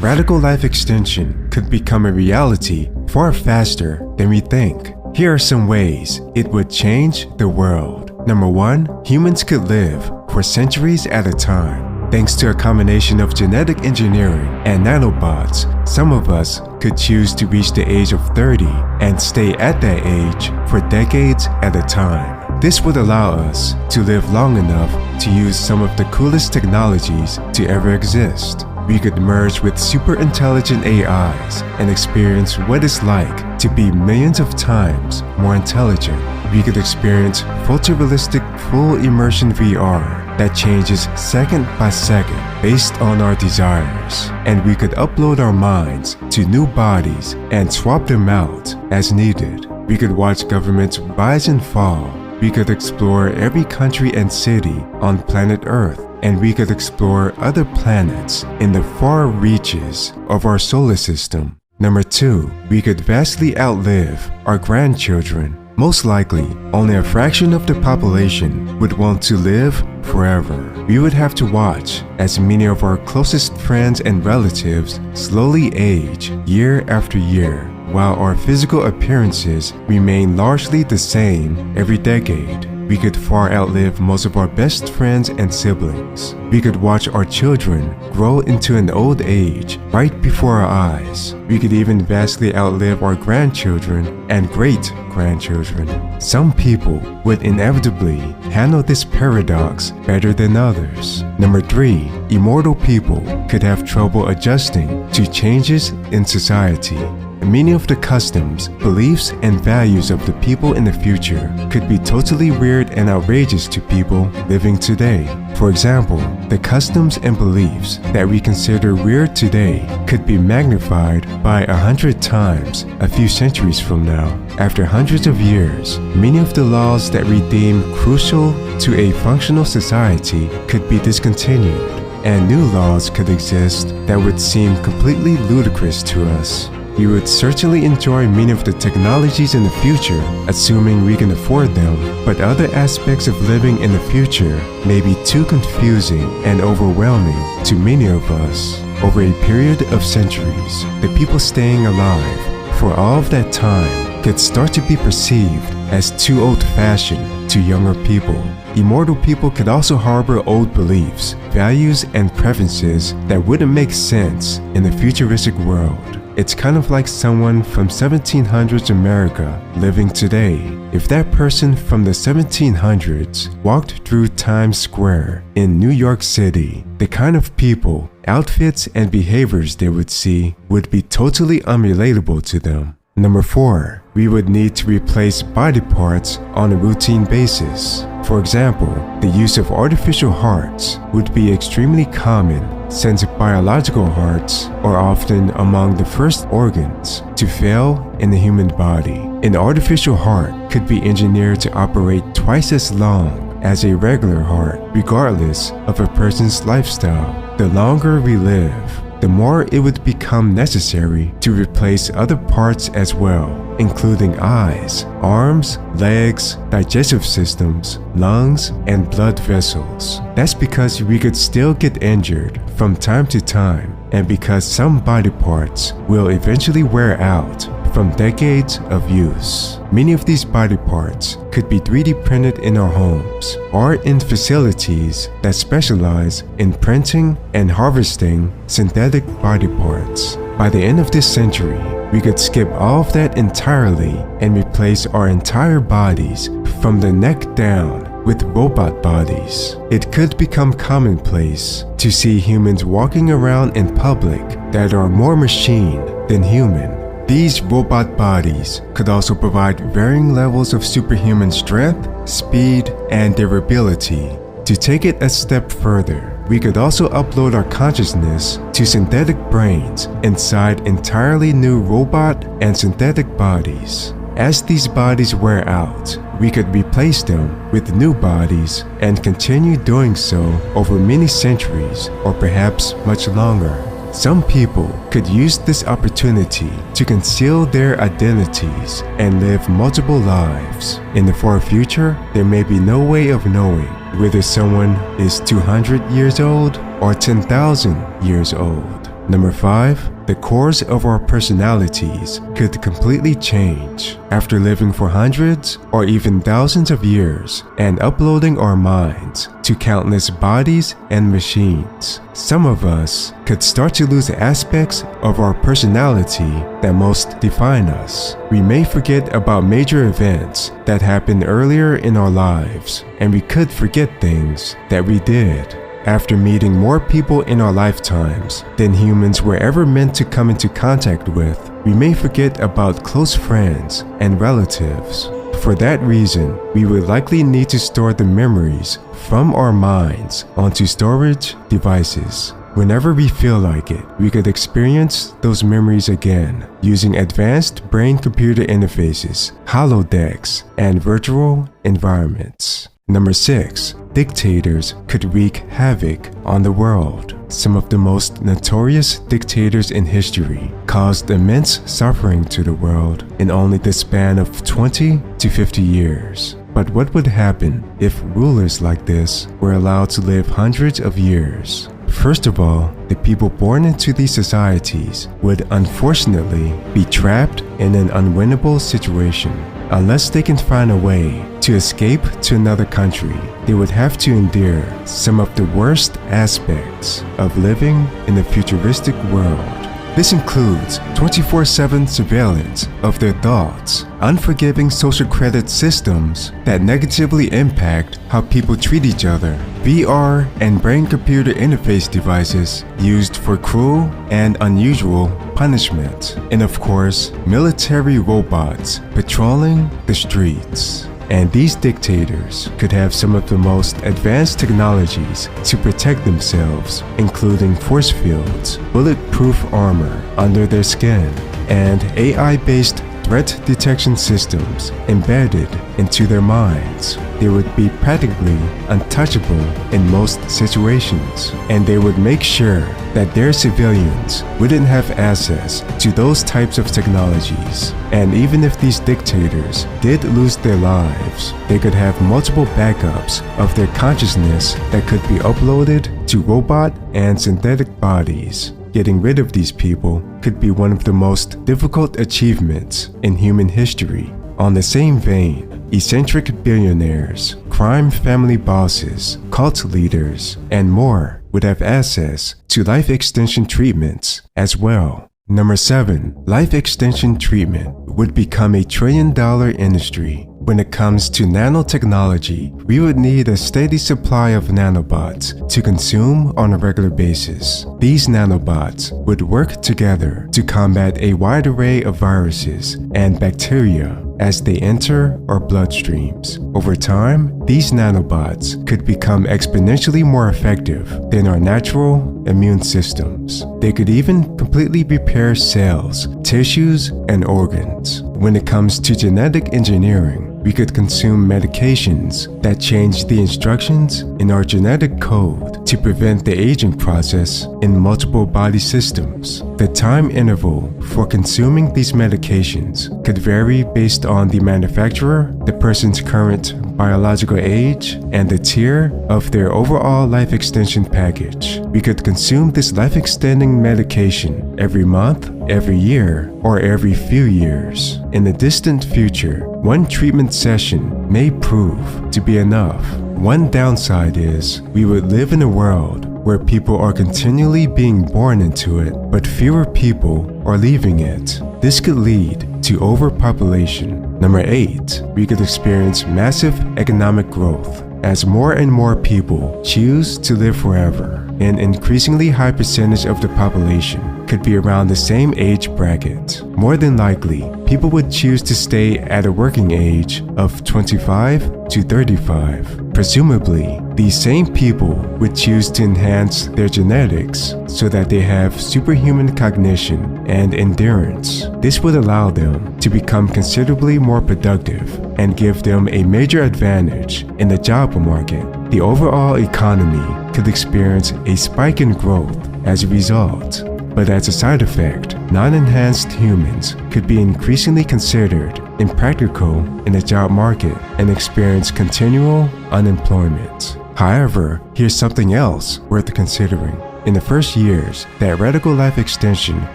radical life extension could become a reality far faster than we think. Here are some ways it would change the world. Number 1, humans could live for centuries at a time. Thanks to a combination of genetic engineering and nanobots, some of us could choose to reach the age of 30 and stay at that age for decades at a time. This would allow us to live long enough to use some of the coolest technologies to ever exist. We could merge with super intelligent AIs and experience what it's like to be millions of times more intelligent. We could experience photorealistic full immersion VR that changes second by second based on our desires. And we could upload our minds to new bodies and swap them out as needed. We could watch governments rise and fall. We could explore every country and city on planet Earth. And we could explore other planets in the far reaches of our solar system. Number 2, we could vastly outlive our grandchildren. Most likely, only a fraction of the population would want to live forever. We would have to watch as many of our closest friends and relatives slowly age year after year, while our physical appearances remain largely the same every decade. We could far outlive most of our best friends and siblings. We could watch our children grow into an old age right before our eyes. We could even vastly outlive our grandchildren and great-grandchildren. Some people would inevitably handle this paradox better than others. Number 3, immortal people could have trouble adjusting to changes in society. Many of the customs, beliefs, and values of the people in the future could be totally weird and outrageous to people living today. For example, the customs and beliefs that we consider weird today could be magnified by 100 times a few centuries from now. After hundreds of years, many of the laws that we deem crucial to a functional society could be discontinued, and new laws could exist that would seem completely ludicrous to us. We would certainly enjoy many of the technologies in the future, assuming we can afford them, but other aspects of living in the future may be too confusing and overwhelming to many of us. Over a period of centuries, the people staying alive for all of that time could start to be perceived as too old-fashioned to younger people. Immortal people could also harbor old beliefs, values, and preferences that wouldn't make sense in the futuristic world. It's kind of like someone from 1700s America living today. If that person from the 1700s walked through Times Square in New York City, the kind of people, outfits, and behaviors they would see would be totally unrelatable to them. Number 4, we would need to replace body parts on a routine basis. For example, the use of artificial hearts would be extremely common since biological hearts are often among the first organs to fail in the human body. An artificial heart could be engineered to operate twice as long as a regular heart, regardless of a person's lifestyle. The longer we live, the more it would become necessary to replace other parts as well, including eyes, arms, legs, digestive systems, lungs, and blood vessels. That's because we could still get injured from time to time, and because some body parts will eventually wear out from decades of use. Many of these body parts could be 3D printed in our homes or in facilities that specialize in printing and harvesting synthetic body parts. By the end of this century, we could skip all of that entirely and replace our entire bodies from the neck down with robot bodies. It could become commonplace to see humans walking around in public that are more machine than human. These robot bodies could also provide varying levels of superhuman strength, speed, and durability. To take it a step further, we could also upload our consciousness to synthetic brains inside entirely new robot and synthetic bodies. As these bodies wear out, we could replace them with new bodies and continue doing so over many centuries or perhaps much longer. Some people could use this opportunity to conceal their identities and live multiple lives. In the far future, there may be no way of knowing whether someone is 200 years old or 10,000 years old. Number 5, the cores of our personalities could completely change after living for hundreds or even thousands of years and uploading our minds to countless bodies and machines. Some of us could start to lose aspects of our personality that most define us. We may forget about major events that happened earlier in our lives, and we could forget things that we did. After meeting more people in our lifetimes than humans were ever meant to come into contact with, we may forget about close friends and relatives. For that reason, we would likely need to store the memories from our minds onto storage devices. Whenever we feel like it, we could experience those memories again using advanced brain-computer interfaces, holodecks, and virtual environments. Number 6, dictators could wreak havoc on the world. Some of the most notorious dictators in history caused immense suffering to the world in only the span of 20 to 50 years. But what would happen if rulers like this were allowed to live hundreds of years? First of all, the people born into these societies would unfortunately be trapped in an unwinnable situation. Unless they can find a way to escape to another country, they would have to endure some of the worst aspects of living in a futuristic world. This includes 24/7 surveillance of their thoughts, unforgiving social credit systems that negatively impact how people treat each other, VR and brain-computer interface devices used for cruel and unusual punishment, and of course, military robots patrolling the streets. And these dictators could have some of the most advanced technologies to protect themselves, including force fields, bulletproof armor under their skin, and AI-based threat detection systems embedded into their minds. They would be practically untouchable in most situations, and they would make sure that their civilians wouldn't have access to those types of technologies. And even if these dictators did lose their lives, they could have multiple backups of their consciousness that could be uploaded to robot and synthetic bodies. Getting rid of these people could be one of the most difficult achievements in human history. On the same vein, eccentric billionaires, crime family bosses, cult leaders, and more would have access to life extension treatments as well. Number 7, life extension treatment would become a $1 trillion industry. When it comes to nanotechnology, we would need a steady supply of nanobots to consume on a regular basis. These nanobots would work together to combat a wide array of viruses and bacteria as they enter our bloodstreams. Over time, these nanobots could become exponentially more effective than our natural immune systems. They could even completely repair cells, tissues, and organs. When it comes to genetic engineering, we could consume medications that change the instructions in our genetic code to prevent the aging process in multiple body systems. The time interval for consuming these medications could vary based on the manufacturer, the person's current biological age, and the tier of their overall life extension package. We could consume this life-extending medication every month, every year, or every few years. In the distant future, one treatment session may prove to be enough. One downside is we would live in a world where people are continually being born into it, but fewer people are leaving it. This could lead to overpopulation. Number 8, we could experience massive economic growth as more and more people choose to live forever. An increasingly high percentage of the population could be around the same age bracket. More than likely, people would choose to stay at a working age of 25 to 35. Presumably, these same people would choose to enhance their genetics so that they have superhuman cognition and endurance. This would allow them to become considerably more productive and give them a major advantage in the job market. The overall economy could experience a spike in growth as a result. But as a side effect, non-enhanced humans could be increasingly considered impractical in the job market and experience continual unemployment. However, here's something else worth considering. in the first years that radical life extension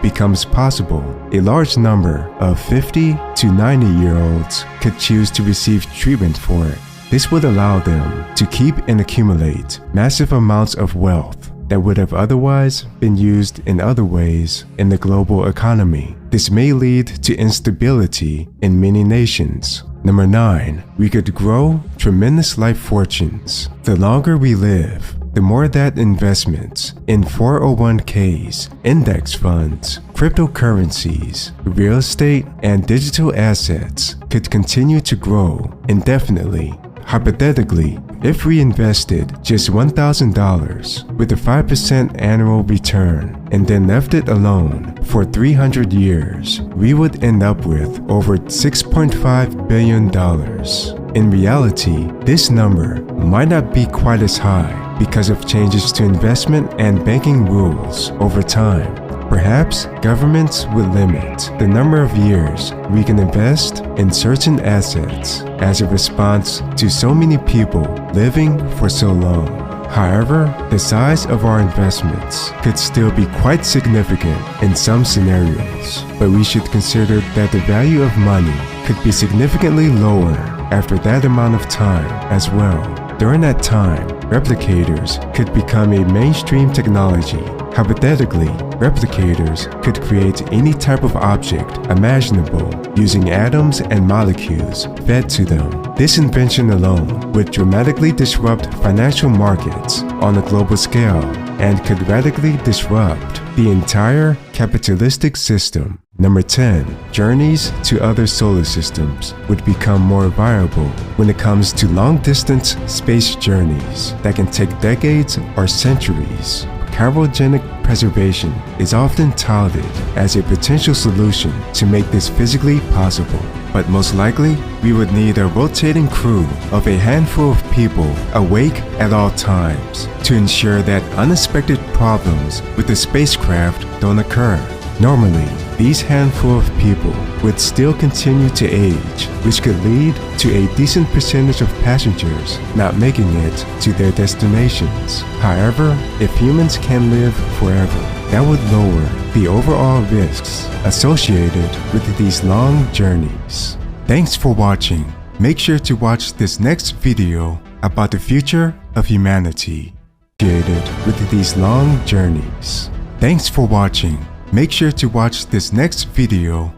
becomes possible, a large number of 50 to 90-year-olds could choose to receive treatment for it. This would allow them to keep and accumulate massive amounts of wealth that would have otherwise been used in other ways in the global economy. This may lead to instability in many nations. Number 9, we could grow tremendous life fortunes. The longer we live, the more that investments in 401ks, index funds, cryptocurrencies, real estate, and digital assets could continue to grow indefinitely. Hypothetically, if we invested just $1,000 with a 5% annual return and then left it alone for 300 years, we would end up with over $6.5 billion. In reality, this number might not be quite as high because of changes to investment and banking rules over time. Perhaps governments would limit the number of years we can invest in certain assets as a response to so many people living for so long. However, the size of our investments could still be quite significant in some scenarios, but we should consider that the value of money could be significantly lower after that amount of time as well. During that time, replicators could become a mainstream technology. Hypothetically, replicators could create any type of object imaginable using atoms and molecules fed to them. This invention alone would dramatically disrupt financial markets on a global scale and could radically disrupt the entire capitalistic system. Number 10, journeys to other solar systems would become more viable when it comes to long-distance space journeys that can take decades or centuries. Cryogenic preservation is often touted as a potential solution to make this physically possible, but most likely we would need a rotating crew of a handful of people awake at all times to ensure that unexpected problems with the spacecraft don't occur. Normally, these handful of people would still continue to age, which could lead to a decent percentage of passengers not making it to their destinations. However, if humans can live forever, that would lower the overall risks associated with these long journeys. Thanks for watching. Make sure to watch this next video about the future of humanity associated with these long journeys. Thanks for watching. Make sure to watch this next video